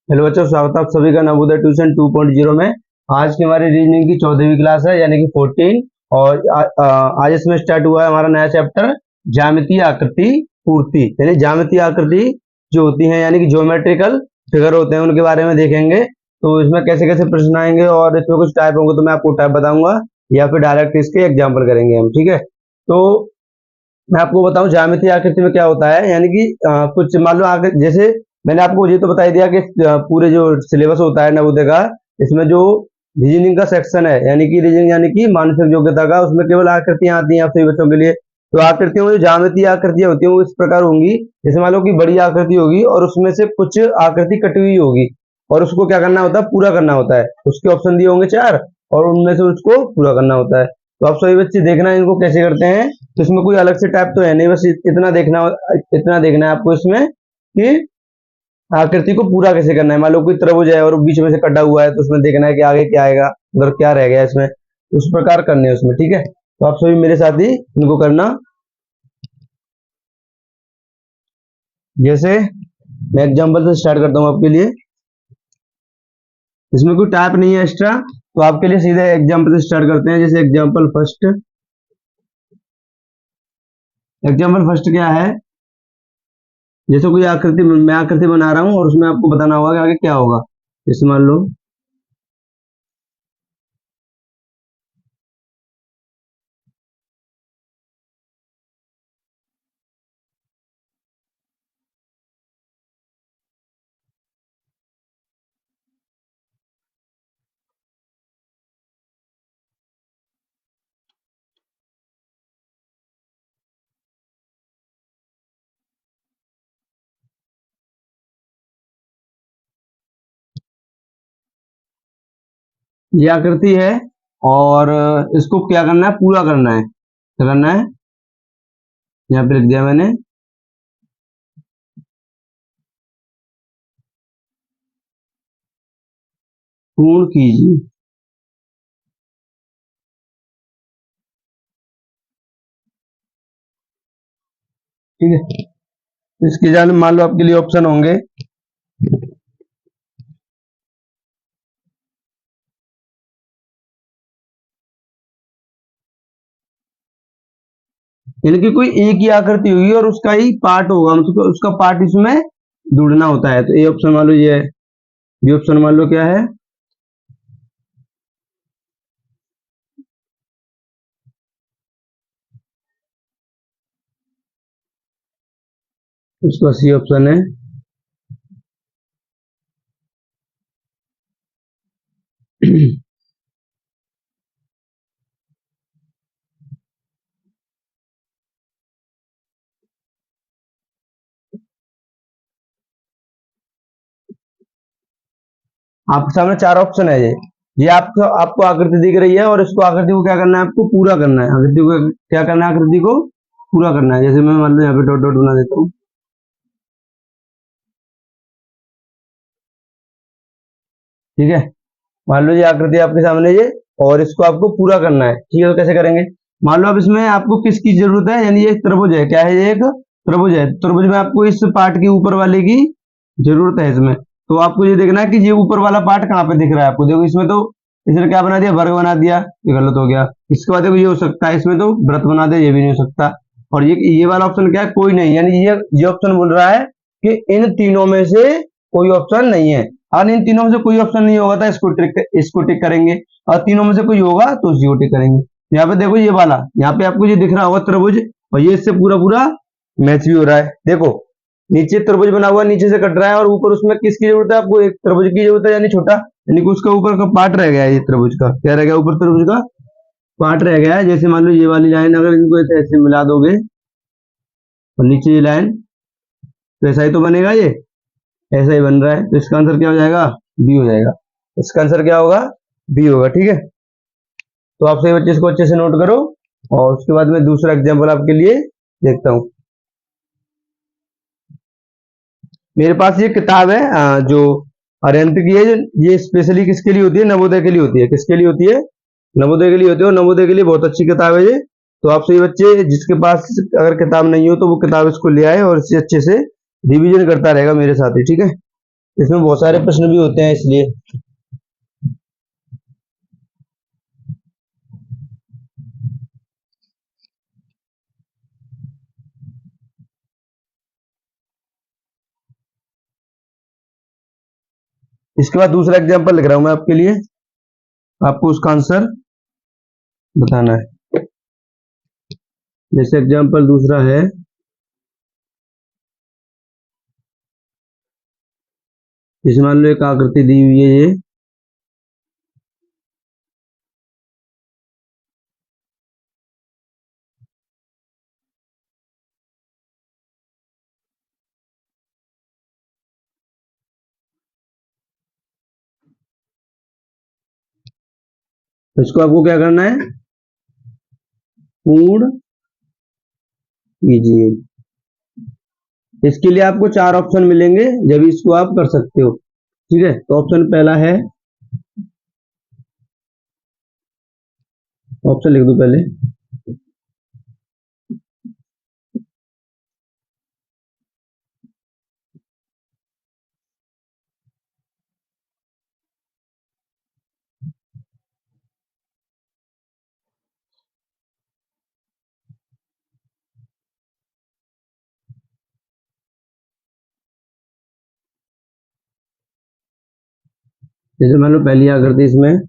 Hello बच्चों, स्वागत है आप सभी का नवोदय ट्यूशन 2.0 में। आज की हमारी रीजनिंग की 14वीं क्लास है, यानी कि 14। और आज इसमें स्टार्ट हुआ है हमारा नया चैप्टर, ज्यामितीय आकृति पूर्ति। यानी ज्यामितीय आकृति जो होती है, यानी कि ज्योमेट्रिकल फिगर होते हैं, उनके बारे में देखेंगे। तो इसमें कैसे कैसे प्रश्न आएंगे और इसमें कुछ टाइप होंगे, तो मैं आपको टाइप बताऊंगा या फिर डायरेक्ट इसके एग्जाम्पल करेंगे हम। ठीक है, तो मैं आपको बताऊं ज्यामितीय आकृति में क्या होता है। यानी कि कुछ मान लो आगे, जैसे मैंने आपको ये तो बता ही दिया कि पूरे जो सिलेबस होता है नवोदय का, इसमें जो रीजनिंग का सेक्शन है, यानी कि रीजनिंग यानी कि मानसिक योग्यता का, उसमें केवल आकृतियां आती हैं आप सभी बच्चों के लिए। तो आकृतियों में जो ज्यामितीय आकृतियां होती हैं वो इस प्रकार होंगी। जैसे मान लो कि बड़ी आकृति होगी और उसमें से कुछ आकृति कटी हुई होगी, और उसको क्या करना होता है, पूरा करना होता है। उसके ऑप्शन दिए होंगे 4, और उनमें से उसको पूरा करना होता है। तो आप सभी बच्चे देखना है इनको कैसे करते हैं। तो इसमें कोई अलग से टाइप तो है नहीं, बस इतना देखना है आपको इसमें कि आकृति को पूरा कैसे करना है। मान लो कोई त्रिभुज है और बीच में से कटा हुआ है, तो उसमें देखना है कि आगे क्या आएगा, उधर क्या रह गया इसमें, उस प्रकार करने हैं उसमें। ठीक है, तो आप सभी मेरे साथ ही इनको करना। जैसे मैं एग्जाम्पल से स्टार्ट करता हूँ आपके लिए, इसमें कोई टाइप नहीं है एक्स्ट्रा, तो आपके लिए सीधे एग्जाम्पल से स्टार्ट करते हैं। जैसे एग्जाम्पल फर्स्ट क्या है। जैसे कोई आकृति, मैं आकृति बना रहा हूँ और उसमें आपको बताना होगा कि आगे क्या होगा। जैसे मान लो ये आकृति है, और इसको क्या करना है, पूरा करना है। क्या करना है, यहाँ पे लिख दिया मैंने, पूर्ण कीजिए। ठीक है, इसके जाने मान लो आपके लिए ऑप्शन होंगे। यानी कि कोई एक ही आकृति होगी और उसका ही पार्ट होगा, मतलब उसका पार्ट इसमें जुड़ना होता है। तो ये ऑप्शन मान लो ये है, ये ऑप्शन मान लो क्या है, उसका सी ऑप्शन है। आपके सामने 4 ऑप्शन है। ये आपको आपको आकृति दिख रही है, और इसको आकृति को क्या करना है, आपको पूरा करना है। आकृति को क्या करना है, आकृति को पूरा करना है। जैसे मैं मान लो यहाँ पे डॉट डॉट बना देता हूँ। ठीक है, मान लो ये आकृति आपके सामने ये, और इसको आपको पूरा करना है। ठीक है, तो कैसे करेंगे। मान लो अब इसमें आपको किसकी जरूरत है, यानी ये एक त्रिभुज है। क्या है, ये एक त्रिभुज है। त्रिभुज में आपको इस पार्ट के ऊपर वाले की जरूरत है इसमें। तो आपको ये देखना है कि ये ऊपर वाला पार्ट कहाँ पे दिख रहा है आपको। देखो इसमें तो इसने क्या बना दिया, वर्ग बना दिया, ये गलत हो गया। इसके बाद देखो ये हो सकता है, इसमें तो व्रत बना दिया, ये भी नहीं हो सकता। और ये वाला ऑप्शन क्या है, कोई नहीं। यानी ये ऑप्शन बोल रहा है कि इन तीनों में से कोई ऑप्शन नहीं है। और इन तीनों में से कोई ऑप्शन नहीं होगा तो इसको टिक करेंगे, और तीनों में से कोई होगा तो उसी को टिक करेंगे। यहाँ पे देखो ये वाला, यहाँ पे आपको ये दिख रहा होगा त्रिभुज, और ये इससे पूरा पूरा मैच भी हो रहा है। देखो नीचे त्रिभुज बना हुआ, नीचे से कट रहा है, और ऊपर उसमें किसकी जरूरत है, आपको एक त्रिभुज की जरूरत है, यानी छोटा, यानी कि उसका ऊपर का पार्ट रह गया है। ये त्रिभुज का क्या रह गया, ऊपर त्रिभुज का पार्ट रह गया है। जैसे मान लो ये वाली लाइन अगर इनको ऐसे मिला दोगे और नीचे ये लाइन, तो ऐसा ही तो बनेगा, ये ऐसा ही बन रहा है। तो इसका आंसर क्या हो जाएगा, बी हो जाएगा। इसका आंसर क्या होगा, बी होगा। ठीक है, तो आप सभी बच्चे इसको अच्छे से नोट करो, और उसके बाद मैं दूसरा एग्जाम्पल आपके लिए देखता हूँ। मेरे पास ये किताब है जो आर्यंत की है। ये स्पेशली किसके लिए होती है, नवोदय के लिए होती है। किसके लिए होती है, नवोदय के लिए होती है, और नवोदय के लिए बहुत अच्छी किताब है ये। तो आप सभी बच्चे जिसके पास अगर किताब नहीं हो तो वो किताब इसको ले आए, और इससे अच्छे से रिवीजन करता रहेगा मेरे साथ ही। ठीक है, इसमें बहुत सारे प्रश्न भी होते हैं इसलिए। इसके बाद दूसरा एग्जांपल लिख रहा हूं मैं आपके लिए, आपको उसका आंसर बताना है। जैसे एग्जांपल दूसरा है, जैसे मान लो एक आकृति दी हुई है ये, तो इसको आपको क्या करना है, पूर्ण कीजिए। इसके लिए आपको चार ऑप्शन मिलेंगे, जब इसको आप कर सकते हो। ठीक है, तो ऑप्शन पहला है, ऑप्शन लिख दो पहले। जैसे मान लो पहली आकृति इसमें,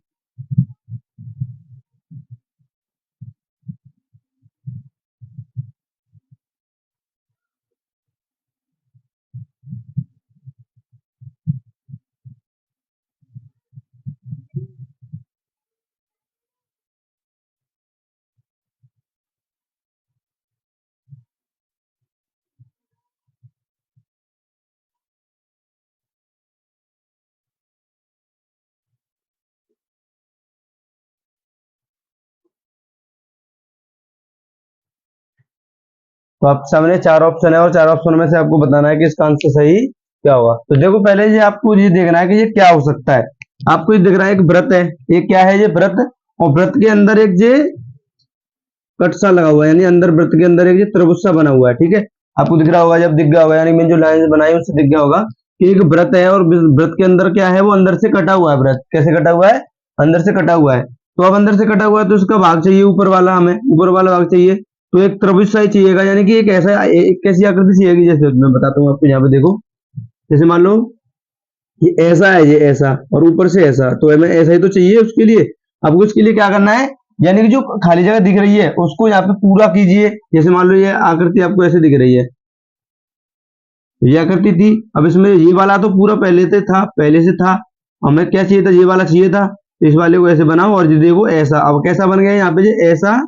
तो आपके सामने चार ऑप्शन है और चार ऑप्शन में से आपको बताना है कि इसका आंसर सही क्या होगा। तो देखो पहले ये आपको ये देखना है कि ये क्या हो सकता है। आपको ये दिख रहा है एक व्रत है, ये क्या है, ये व्रत, और व्रत के अंदर एक ये कट सा लगा हुआ है, यानी अंदर व्रत के अंदर एक ये त्रिभुज सा बना हुआ है। ठीक है, आपको दिख रहा होगा, जब दिख गया होगा, यानी मैंने जो लाइन बनाई उससे दिख गया होगा कि एक व्रत है, और व्रत के अंदर क्या है, वो अंदर से कटा हुआ है। व्रत कैसे कटा हुआ है, अंदर से कटा हुआ है। तो अब अंदर से कटा हुआ है तो इसका भाग चाहिए ऊपर वाला, हमें ऊपर वाला भाग चाहिए। तो एक त्रिभुज सा ही चाहिएगा, यानी कि एक ऐसा एक कैसी आकृति चाहिएगी, जैसे मैं बताता हूँ आपको, यहाँ पे देखो। जैसे मान लो ये ऐसा है, ये ऐसा, और ऊपर से ऐसा, तो हमें ऐसा ही तो चाहिए। उसके लिए आपको इसके लिए क्या करना है, यानी कि जो खाली जगह दिख रही है उसको यहाँ पे पूरा कीजिए। जैसे मान लो ये आकृति आपको ऐसे दिख रही है, तो ये आकृति थी, अब इसमें ये वाला तो पूरा पहले से था, पहले से था। हमें क्या चाहिए था, ये वाला चाहिए था, तो इस वाले को ऐसे बनाओ, और ये देखो ऐसा, अब कैसा बन गया यहाँ पे, ये ऐसा,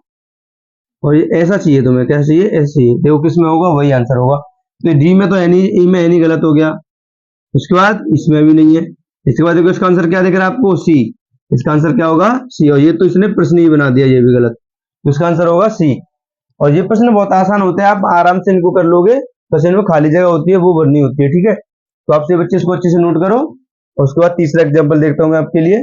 और ये ऐसा चाहिए तुम्हें, कैसा चाहिए, ऐसा चाहिए। देखो किस में होगा, वही आंसर होगा। तो डी में तो है नहीं, ई में है नहीं, गलत हो गया। उसके बाद इसमें भी नहीं है। इसके बाद देखो इसका आंसर क्या दिख रहा है आपको, सी। इसका आंसर क्या होगा, सी। और ये तो इसने प्रश्न ही बना दिया, ये भी गलत। तो इसका आंसर होगा सी। और ये प्रश्न बहुत आसान होते हैं, आप आराम से इनको कर लोगे। बस इनमें खाली जगह होती है, वो भरनी होती है। ठीक है, तो आपसे बच्चे इसको अच्छे से नोट करो। और उसके बाद तीसरा एग्जाम्पल देखता हूँ मैं आपके लिए।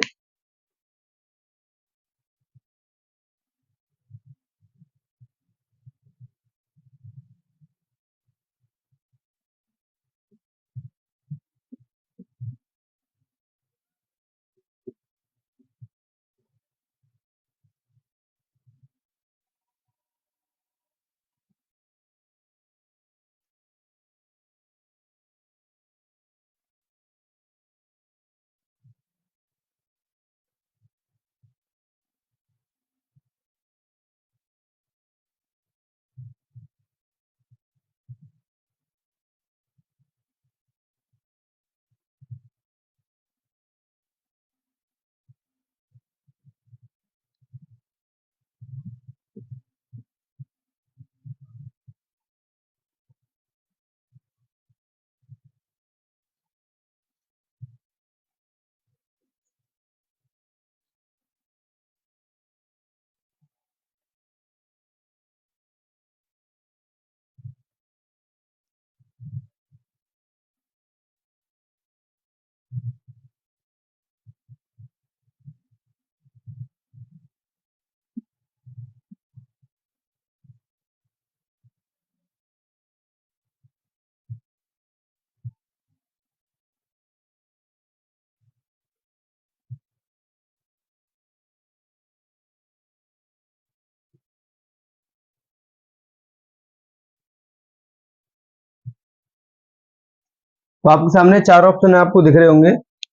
तो आपके सामने चार ऑप्शन आपको दिख रहे होंगे।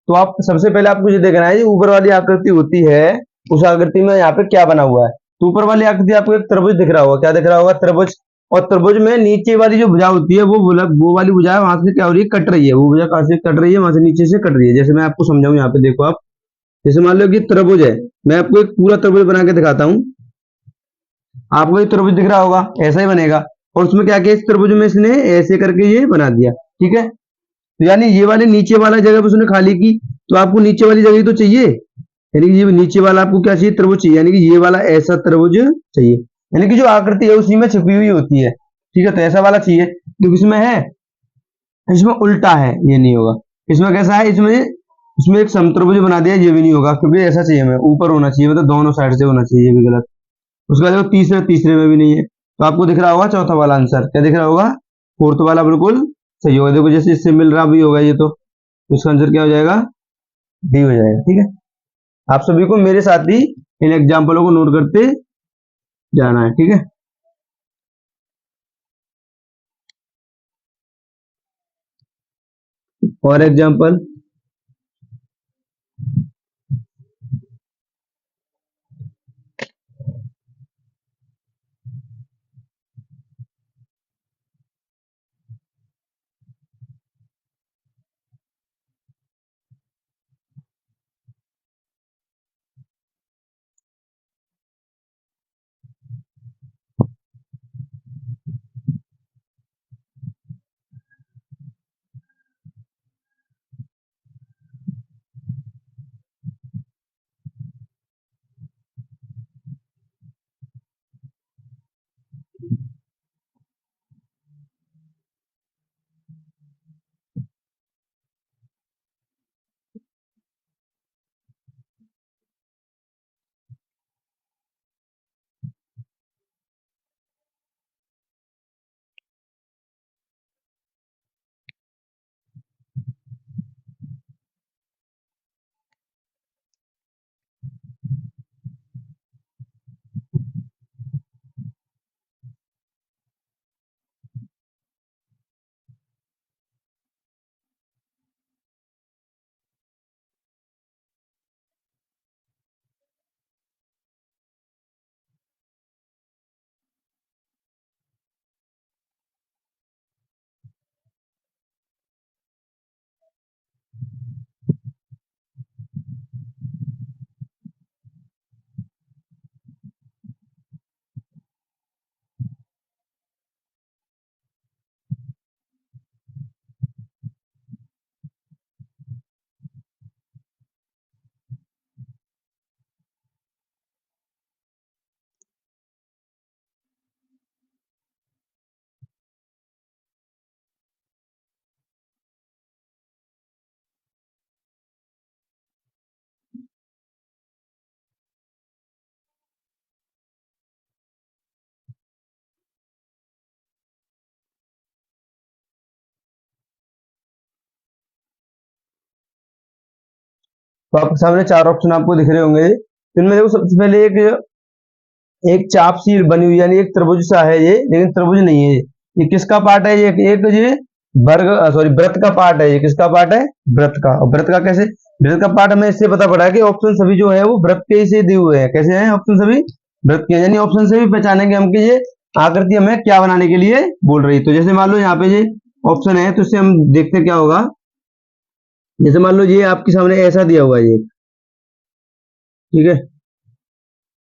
तो आप सबसे पहले आपको ये देखना है, ऊपर वाली आकृति होती है, उस आकृति में यहाँ पे क्या बना हुआ है। तो ऊपर वाली आकृति आपको एक त्रिभुज दिख रहा होगा, क्या दिख रहा होगा, त्रिभुज। और त्रिभुज में नीचे वाली जो भुजा होती है, वो वाली भुजा वहां से क्या हो रही है, कट रही है। वो भुजा कहां से कट रही है, वहां से नीचे से कट रही है। जैसे मैं आपको समझाऊं, यहाँ पे देखो आप, जैसे मान लो कि त्रिभुज है, मैं आपको एक पूरा त्रिभुज बना के दिखाता हूँ। आपको ये त्रिभुज दिख रहा होगा, ऐसा ही बनेगा। और उसमें क्या किया, इस त्रिभुज में इसने ऐसे करके ये बना दिया, ठीक है। तो यानी ये वाले नीचे वाला जगह पे उसने खाली की, तो आपको नीचे वाली जगह तो चाहिए, यानी कि ये नीचे वाला आपको क्या चाहिए, त्रिभुज चाहिए, यानी कि ये वाला ऐसा त्रिभुज चाहिए, यानी कि जो आकृति है उसी में छिपी हुई होती है, ठीक है। तो ऐसा वाला चाहिए, क्योंकि इसमें है, इसमें उल्टा है, ये नहीं होगा। इसमें कैसा है, इसमें एक समत्रिभुज बना दिया, ये भी नहीं होगा, क्योंकि ऐसा चाहिए हमें, ऊपर होना चाहिए, मतलब दोनों साइड से होना चाहिए, ये भी गलत। उसका देखो तीसरे में भी नहीं है। तो आपको दिख रहा होगा चौथा वाला आंसर, क्या दिख रहा होगा, फोर्थ वाला बिल्कुल सही होगा। देखो जैसे इससे मिल रहा भी होगा ये, तो इसका आंसर क्या हो जाएगा, डी हो जाएगा, ठीक है। आप सभी को मेरे साथ ही इन एग्जाम्पलों को नोट करते जाना है, ठीक है। और एग्जाम्पल, तो आपके सामने चार ऑप्शन आपको दिख रहे होंगे। इनमें देखो सबसे पहले एक एक चाप सी बनी हुई, यानी एक त्रिभुज सा है ये, लेकिन त्रिभुज नहीं है ये किसका पार्ट है, ये एक ये वर्ग, सॉरी व्रत का पार्ट है। ये किसका पार्ट है, व्रत का। और व्रत का कैसे, व्रत का पार्ट हमें इससे पता पड़ा है कि ऑप्शन सभी जो है वो व्रत के ही से दिए हुए हैं। कैसे हैं ऑप्शन सभी, व्रत के, यानी ऑप्शन से भी पहचानेंगे हम कि ये आकृति हमें क्या बनाने के लिए बोल रही है। तो जैसे मान लो यहाँ पे ये ऑप्शन है, तो इससे हम देखते क्या होगा। जैसे मान लो ये आपके सामने ऐसा दिया हुआ है ये, ठीक है,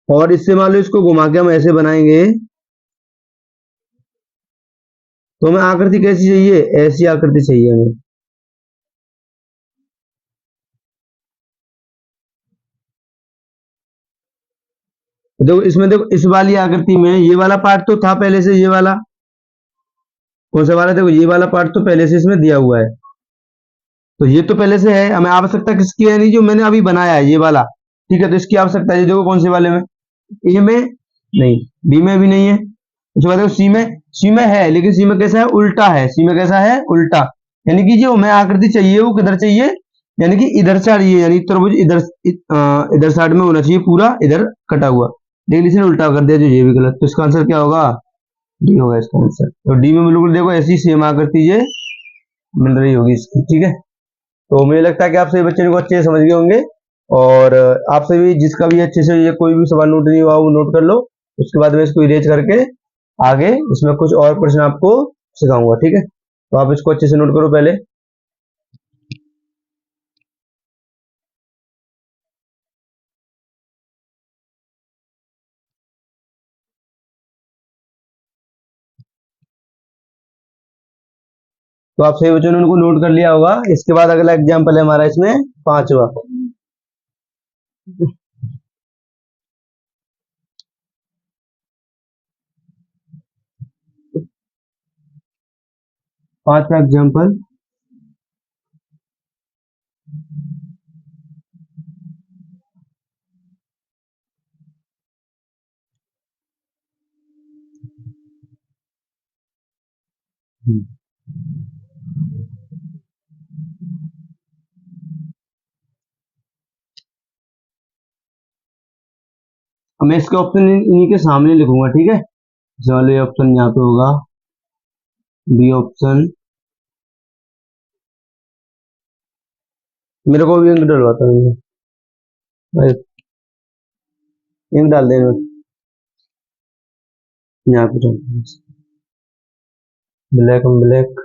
और इससे मान लो इसको घुमा के हम ऐसे बनाएंगे, तो हमें आकृति कैसी चाहिए, ऐसी आकृति चाहिए हमें। देखो इसमें, देखो इस वाली आकृति में ये वाला पार्ट तो था पहले से, ये वाला कौन सा वाला, देखो ये वाला पार्ट तो पहले से इसमें दिया हुआ है, तो ये तो पहले से है। हमें आवश्यकता किसकी है, नहीं जो मैंने अभी बनाया है ये वाला, ठीक है। तो इसकी आवश्यकता है, देखो कौन से वाले में, ए में नहीं, बी में भी नहीं है। उसके बाद देखो सी में है, लेकिन सी में कैसा है, उल्टा है। सी में कैसा है, उल्टा, यानी कि जो हमें आकृति चाहिए वो किधर चाहिए, यानी कि इधर चाहिए, यानी त्रिभुज इधर इधर साइड में होना चाहिए, पूरा इधर कटा हुआ, लेकिन इसने उल्टा कर दिया, जो ये भी गलत। तो इसका आंसर क्या होगा, डी होगा इसका आंसर। तो डी में बिल्कुल देखो ऐसी सेम आकृति ये मिल रही होगी इसकी। ठीक है, तो मुझे लगता है कि आप सभी बच्चे को अच्छे से समझ गए होंगे। और आप सभी जिसका भी अच्छे से ये कोई भी सवाल नोट नहीं हुआ वो नोट कर लो। उसके बाद मैं इसको इरेज करके आगे इसमें कुछ और प्रश्न आपको सिखाऊंगा। ठीक है, तो आप इसको अच्छे से नोट करो पहले। तो आप सभी बच्चों ने उनको नोट कर लिया होगा। इसके बाद अगला एग्जाम्पल है हमारा इसमें पांचवा। पांचवा एग्जाम्पल, मैं इसके ऑप्शन इन्हीं के सामने लिखूंगा। ठीक है, चलो ये ऑप्शन यहाँ पे होगा, बी ऑप्शन। मेरे को भी इंक डलवाता हूँ भाई, इंक डाल देना यहाँ पे, ब्लैक एंड ब्लैक।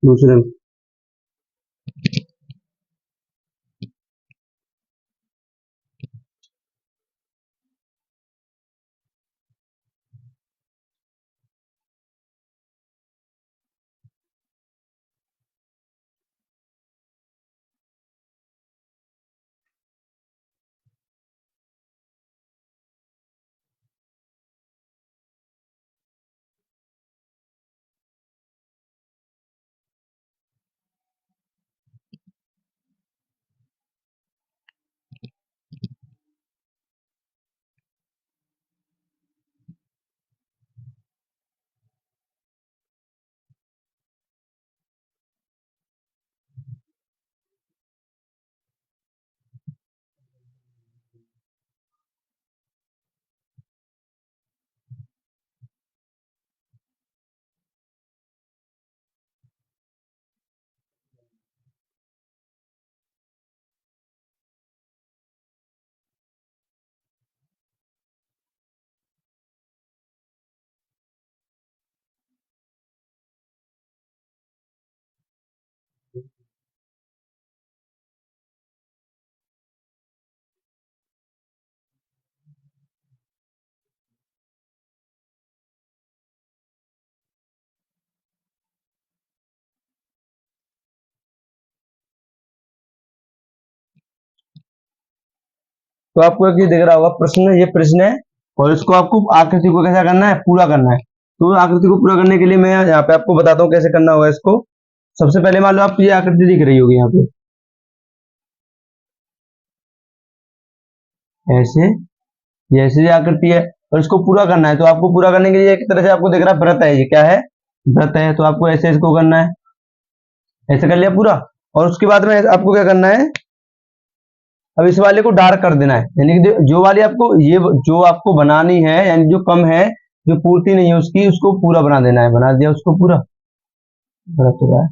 दूसरे, तो आपको एक ये दिख रहा होगा प्रश्न, ये प्रश्न है और इसको आपको आकृति को कैसा करना है, पूरा करना है। तो आकृति को पूरा करने के लिए मैं यहाँ पे आपको बताता हूँ कैसे करना होगा इसको। सबसे पहले मान लो आपको ये आकृति दिख रही होगी यहाँ पे, ऐसे, ये ऐसे ये आकृति है और इसको पूरा करना है। तो आपको पूरा करने के लिए एक तरह से आपको दिख रहा है व्रत है, ये क्या है, व्रत है। तो आपको ऐसे इसको करना है, ऐसे कर लिया पूरा। और उसके बाद में आपको क्या करना है, अब इस वाले को डार्क कर देना है, यानी कि जो वाली आपको ये जो आपको बनानी है, यानी जो कम है, जो पूर्ति नहीं है उसकी, उसको पूरा बना देना है। बना दिया उसको पूरा, बना तो रहा है।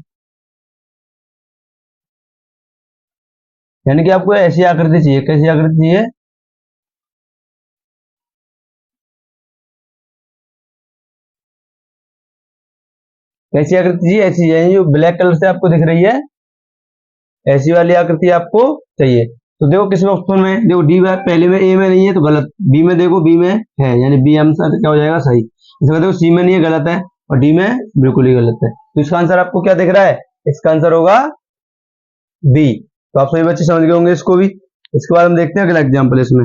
यानी कि आपको ऐसी आकृति चाहिए, कैसी आकृति चाहिए, कैसी आकृति चाहिए, ऐसी, यानी जो ब्लैक कलर से आपको दिख रही है, ऐसी वाली आकृति आपको चाहिए। तो देखो किस ऑप्शन में, देखो डी में पहले में, ए में नहीं है तो गलत, बी में देखो, बी में है, यानी बी आंसर क्या हो जाएगा, सही। इसमें देखो सी में नहीं है, गलत है, और डी में बिल्कुल ही गलत है। तो इसका आंसर आपको क्या दिख रहा है, इसका आंसर होगा बी। तो आप सभी बच्चे समझ गए होंगे इसको भी। इसके बाद हम देखते हैं अगला एग्जाम्पल इसमें।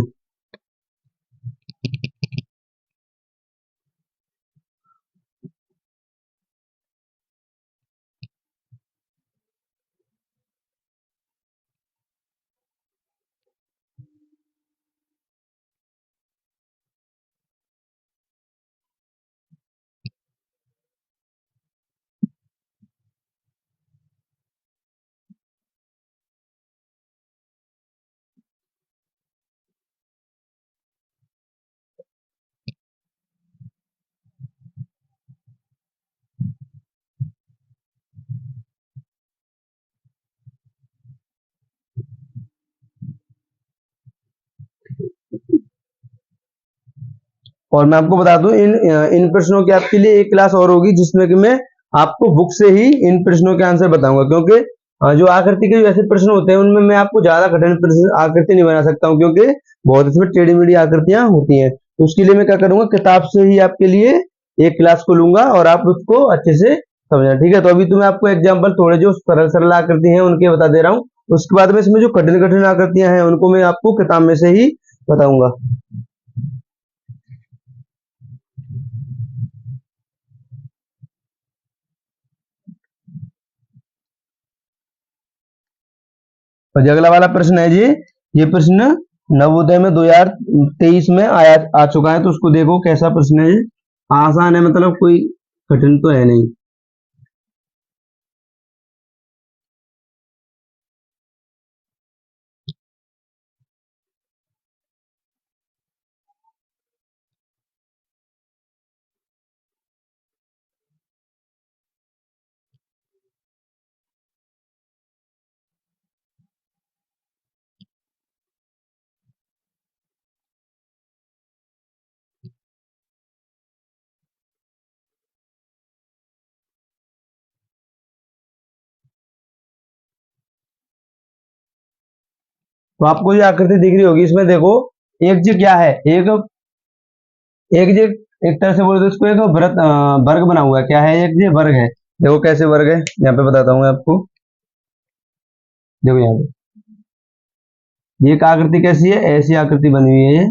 और मैं आपको बता दूं इन प्रश्नों की आपके लिए एक क्लास और होगी जिसमें कि मैं आपको बुक से ही इन प्रश्नों के आंसर बताऊंगा, क्योंकि जो आकृति के ऐसे प्रश्न होते हैं उनमें मैं आपको ज्यादा कठिन प्रश्न आकृति नहीं बना सकता हूँ, क्योंकि बहुत इसमें टेढ़ी मेढ़ी आकृतियां होती हैं। तो उसके लिए मैं क्या करूंगा, किताब से ही आपके लिए एक क्लास को लूंगा और आप उसको अच्छे से समझना। ठीक है, तो अभी तो मैं आपको एग्जाम्पल थोड़े जो सरल सरल आकृति है उनके बता दे रहा हूँ। उसके बाद में इसमें जो कठिन कठिन आकृतियां हैं उनको मैं आपको किताब में से ही बताऊंगा। और जो अगला वाला प्रश्न है जी, ये प्रश्न नवोदय में 2023 में आया आ चुका है, तो उसको देखो कैसा प्रश्न है ये। आसान है, मतलब कोई कठिन तो है नहीं। तो आपको ये आकृति दिख रही होगी, इसमें देखो एक जी क्या है, एक एक जी एक तरह से बोले तो इसको एक वर्ग बना हुआ है। क्या है, एक जी वर्ग है। देखो कैसे वर्ग है, यहाँ पे बताता हूँ मैं आपको। देखो यहाँ पे ये एक आकृति कैसी है, ऐसी आकृति बनी हुई है ये।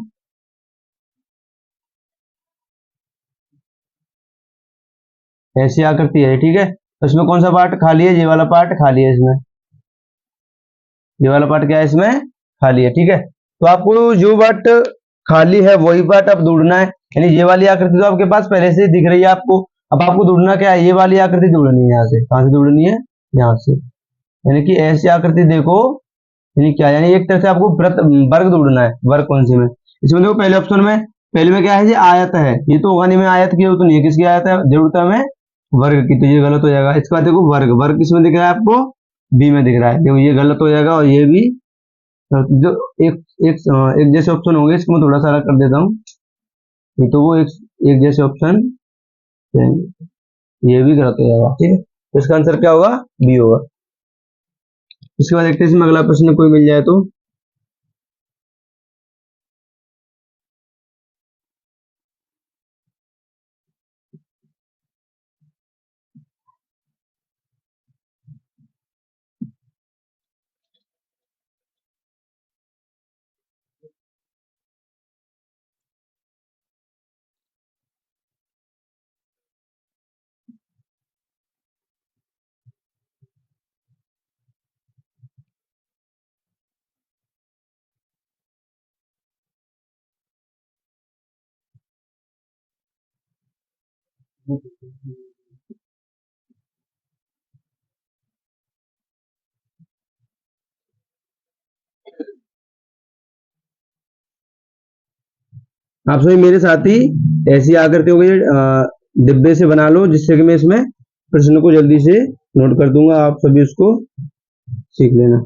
ऐसी आकृति है, ठीक है। तो इसमें कौन सा पार्ट खाली है, ये वाला पार्ट खाली है इसमें। ये वाला पार्ट क्या है, इसमें खाली है, ठीक है। तो आपको जो पार्ट खाली है वही पार्ट अब ढूंढना है। यानी ये वाली आकृति तो आपके पास पहले से ही दिख रही है आपको। अब आपको ढूंढना क्या है, ये वाली आकृति ढूंढनी है। यहाँ से कहाँ से ढूंढनी है, यहाँ से। यानी कि ऐसी आकृति देखो, यानी क्या, यानी एक तरह से आपको वृत्त वर्ग ढूंढना है। वर्ग कौन से में, इसमें देखो पहले ऑप्शन में, पहले में क्या है, ये आयत है। ये तो होगा नहीं, में आयत की तो नहीं है, किसकी आयत है, जरूरत है हमें वर्ग की, तो ये गलत हो जाएगा। इसके बाद देखो वर्ग, वर्ग किसमें दिख रहा है आपको, बी में दिख रहा है। देखो ये गलत हो जाएगा और ये भी। तो जो एक एक एक जैसे ऑप्शन होंगे इसको मैं थोड़ा सा अलग कर देता हूँ। ये तो वो एक एक जैसे ऑप्शन, ये भी गलत हो जाएगा, ठीक है। तो इसका आंसर क्या होगा, बी होगा। इसके बाद देखते हैं इसमें अगला प्रश्न कोई मिल जाए तो। आप सभी मेरे साथ ही ऐसी आकृतियों के डिब्बे से बना लो, जिससे कि मैं इसमें प्रश्न को जल्दी से नोट कर दूंगा, आप सभी उसको सीख लेना।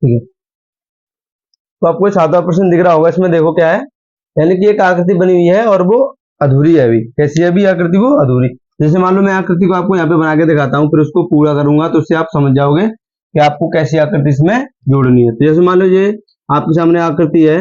ठीक है, तो आपको सातवां प्रश्न दिख रहा होगा, इसमें देखो क्या है, यानी कि एक आकृति बनी हुई है और वो अधूरी है, अभी कैसी है अभी आकृति, वो अधूरी। जैसे मान लो मैं आकृति को आपको यहाँ पे बना के दिखाता हूँ, फिर उसको पूरा करूंगा तो उससे आप समझ जाओगे कि आपको कैसी आकृति इसमें जोड़नी है। तो जैसे मान लो ये आपके सामने आकृति है,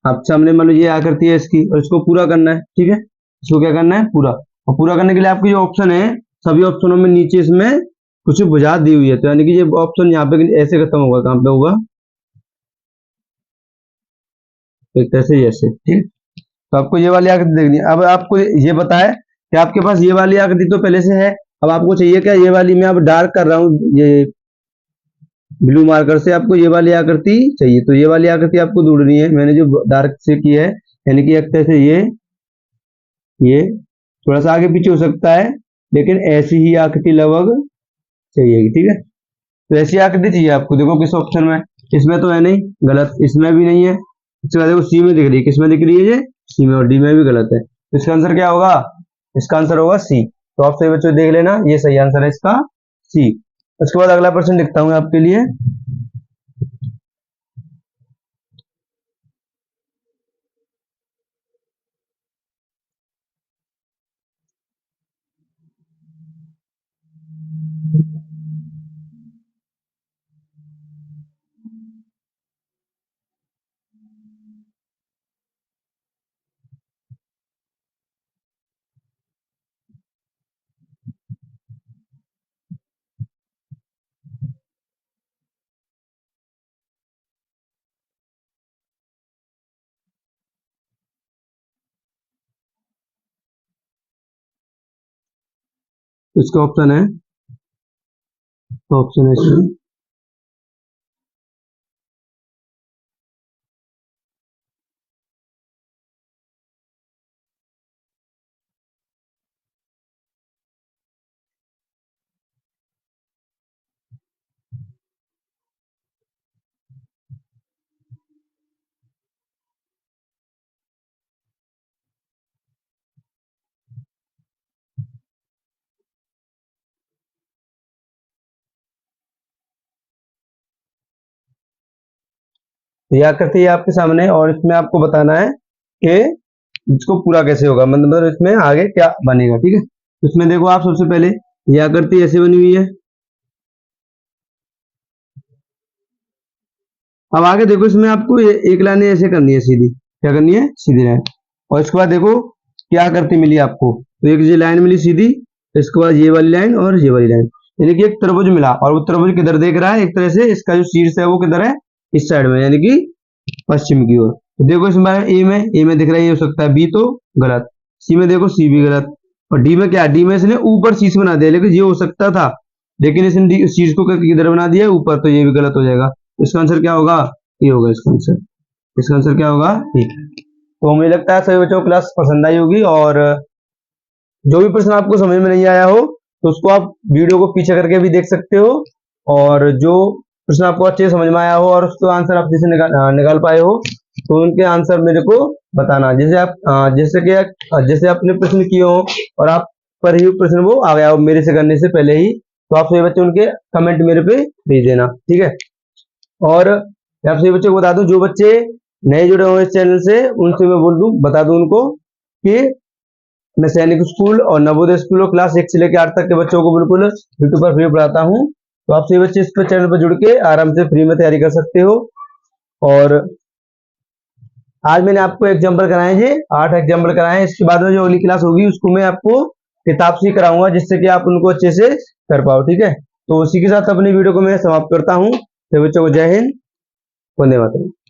आपके सामने मान लो ये आकृति है इसकी, और इसको पूरा करना है, ठीक है, इसको क्या करना है, पूरा। और पूरा करने के लिए आपकी जो ऑप्शन है, सभी ऑप्शनों में नीचे इसमें कुछ बुझा दी हुई है, तो यानी कि ये ऑप्शन यहाँ पे ऐसे खत्म होगा, कहाँ पे होगा, एक तरह से ऐसे, ठीक। तो आपको ये वाली आकृति देखनी है। अब आपको ये पता है कि आपके पास ये वाली आकृति तो पहले से है, अब आपको चाहिए क्या, ये वाली मैं अब डार्क कर रहा हूँ, ये ब्लू मार्कर से आपको ये वाली आकृति चाहिए, तो ये वाली आकृति आपको ढूंढनी है, मैंने जो डार्क से की है, यानी कि एक तरह से ये थोड़ा सा आगे पीछे हो सकता है, लेकिन ऐसी ही आकृति लगभग चाहिए, ठीक है। तो ऐसी आकृति चाहिए आपको, देखो किस ऑप्शन में, इसमें तो है नहीं, गलत, इसमें भी नहीं है, इसके बाद देखो सी में दिख रही है, किसमें दिख रही है, ये सी में, और डी में भी गलत है, तो इसका आंसर क्या होगा, इसका आंसर होगा सी। तो आप सही बच्चों देख लेना, ये सही आंसर है इसका सी। उसके बाद अगला प्रश्न लिखता हूं आपके लिए, इसका ऑप्शन है, ऑप्शन है इसमें, तो ये आकृति है आपके सामने, और इसमें आपको बताना है कि इसको पूरा कैसे होगा, मतलब इसमें आगे क्या बनेगा, ठीक है। तो इसमें देखो आप सबसे पहले ये आकृति ऐसे बनी हुई है, अब आगे देखो इसमें आपको एक लाइन ऐसे करनी है सीधी, क्या करनी है, सीधी लाइन, और इसके बाद देखो क्या आकृति मिली आपको, तो एक ये लाइन मिली सीधी, इसके बाद ये वाली लाइन और ये वाली लाइन, यानी कि एक त्रिभुज मिला, और वो त्रिभुज किधर देख रहा है, एक तरह से इसका जो शीर्ष है वो किधर है, इस साइड में, यानी कि पश्चिम की ओर। तो देखो इसमें ए में दिख रहा है, ये हो सकता है बी, तो गलत, सी में देखो सी भी गलत, और डी में क्या, डी में इसने ऊपर शीर्ष बना दिया, लेकिन ये हो सकता था, लेकिन इसने शीर्ष को किधर बना दिया, ऊपर, तो ये भी गलत हो जाएगा। इसका आंसर क्या होगा, ये होगा इसका आंसर, इसका आंसर क्या होगा, ये। तो मुझे लगता है सभी बच्चों को क्लास पसंद आई होगी, और जो भी प्रश्न आपको समझ में नहीं आया हो तो उसको आप वीडियो को पीछे करके भी देख सकते हो, और जो प्रश्न आपको अच्छे से समझ में आया हो और उसका आंसर आप जैसे निकाल पाए हो, तो उनके आंसर मेरे को बताना, जैसे आप जैसे आपने प्रश्न किए हो और आप पर ही प्रश्न वो आ गया हो मेरे से करने से पहले ही, तो आप सभी बच्चे उनके कमेंट मेरे पे भेज देना, ठीक है। और मैं आप सभी बच्चों को बता दूं, जो बच्चे नए जुड़े हुए इस चैनल से, उनसे मैं बता दूं उनको कि मैं सैनिक स्कूल और नवोदय स्कूल और क्लास 1 से लेकर 8 तक के बच्चों को बिल्कुल यूट्यूब पर फ्री पढ़ाता हूँ, तो आप सभी बच्चे इस पर चैनल पर जुड़ के आराम से फ्री में तैयारी कर सकते हो। और आज मैंने आपको एग्जाम्पल कराए हैं, 8 एग्जाम्पल कराए हैं, इसके बाद में जो अगली क्लास होगी उसको मैं आपको किताब से कराऊंगा, जिससे कि आप उनको अच्छे से कर पाओ, ठीक है। तो उसी के साथ अपनी वीडियो को मैं समाप्त करता हूँ। तो बच्चों को जय हिंद, वंदे मातरम।